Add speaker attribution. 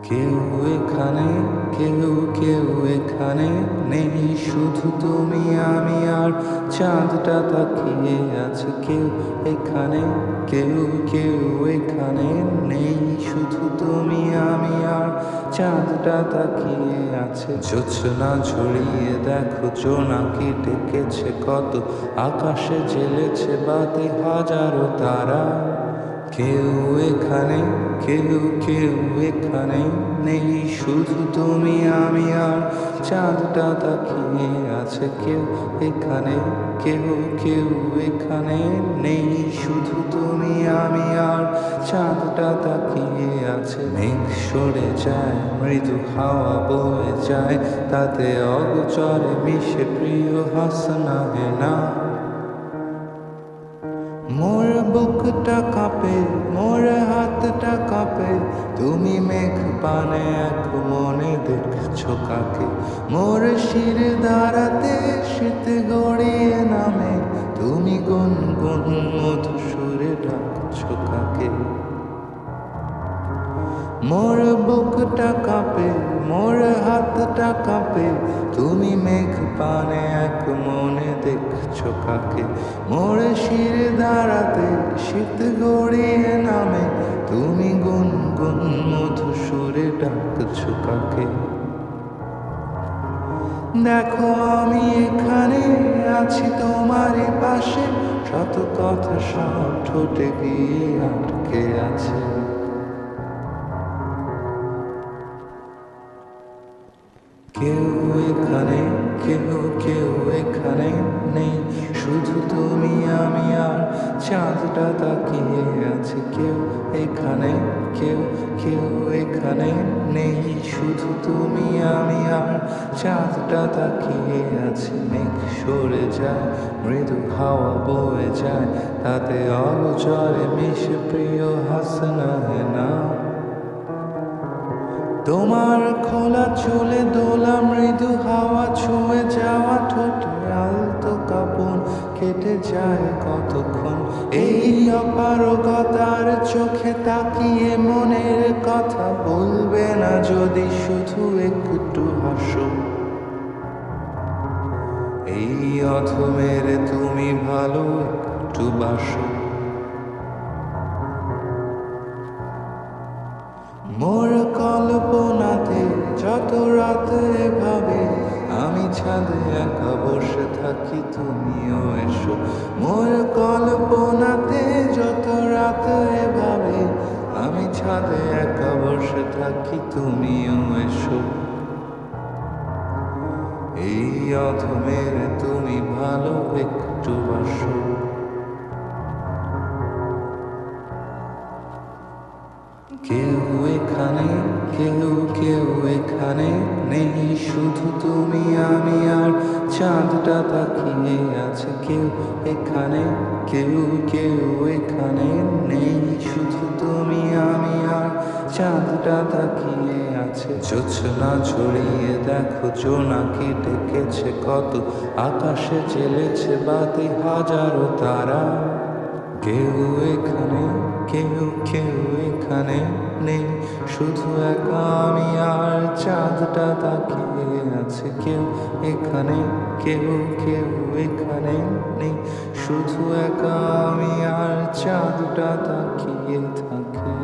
Speaker 1: কেউ এখানে, কেউ কেউ এখানে নেই, শুধু তুমি আমি আর চাঁদটা তাকিয়ে আছে। কেউ এখানে, কেউ কেউ এখানে নেই, শুধু তুমি আমি আর চাঁদটা তাকিয়ে আছে। জোছনা ছড়িয়ে দেখো জোনাকি ডেকেছে কত, আকাশে জ্বেলেছে বাতি হাজারো তারা। কেউ এখানে, কেউ কেউ এখানে নেই, শুধু তুমি আমি আর চাঁদটা তাকিয়ে আছে। কেউ এখানে, কেউ কেউ এখানে নেই, শুধু তুমি আমি আর চাঁদটা তাকিয়ে আছে। মেঘ সরে যায়, মৃদু হাওয়া বয়ে যায়, তাতে অগোচরে মিশে প্রিয় হাসনা হে না। মোর বুকটা কাঁপে, মোর হাতটা কাঁপে, তুমি মেঘ পানে এক মনে দেখছো কাকে। মোর শির দাঁড়াতে শীত গড়িয়ে নামে, তুমি গুন গুন মধুসূরে ডাকছো কাকে। মোর বুকটা কাঁপে, মোর হাতটা কাঁপে, তুমি মেঘ পানে এক মনে দেখছো কাকে। মোর শির দাঁড়াতে শীত গড়িয়ে নামে, তুমি গুন গুন মধুসূরে ডাকছো কাকে। দেখো আমি এখানে আছি তোমারই পাশে, শত কথা সব ঠোঁটে গিয়ে আটকে আছে। কেউ এখানে, কেউ কেউ এখানে নেই, শুধু তুমি আমি আর চাঁদটা তাকিয়ে আছে। কেউ এখানে, কেউ কেউ এখানে নেই, শুধু তুমি আমি আর চাঁদটা তাকিয়ে আছে। মেঘ সরে যায়, মৃদু হাওয়া বয়ে যায়, তাতে অগোচরে মিশে প্রিয় হাসনা হে না। তোমার খোলা চুলে দোলা মৃদু হাওয়া ছুঁয়ে যাওয়া ঠোঁটে আলতো কাঁপন কেটে যায় কতক্ষণ। এই অপারগতার চোখে তাকিয়ে মনের কথা বলবে না যদি শুধু একটু হাসো। এই অধমের তুমি ভালো একটু বাসো। মোর কল্পনাতে যত রাত এভাবে আমি ছাদে একা বসে থাকি, তুমিও এসো। মোর কল্পনাতে যত রাত এভাবে আমি ছাদে একা বসে থাকি, তুমিও এসো। এই অধমের তুমি ভালো একটু বাসো। কেউ এখানে, কেউ কেউ এখানে নেই, শুধু তুমি আমি আর চাঁদটা তাকিয়ে আছে। কেউ এখানে, কেউ কেউ এখানে নেই, শুধু তুমি আমি আর চাঁদটা তাকিয়ে আছে। জোছনা ছড়িয়ে দেখো জোনাকি ডেকেছে কত, আকাশে জ্বেলেছে বাতি হাজারো তারা। কেউ এখানে, কেউ কেউ এখানে নেই, শুধু একা আমি আর চাঁদটা তাকিয়ে আছে। কেউ এখানে, কেউ কেউ এখানে নেই, শুধু একা আমি আর চাঁদটা তাকিয়ে থাকে।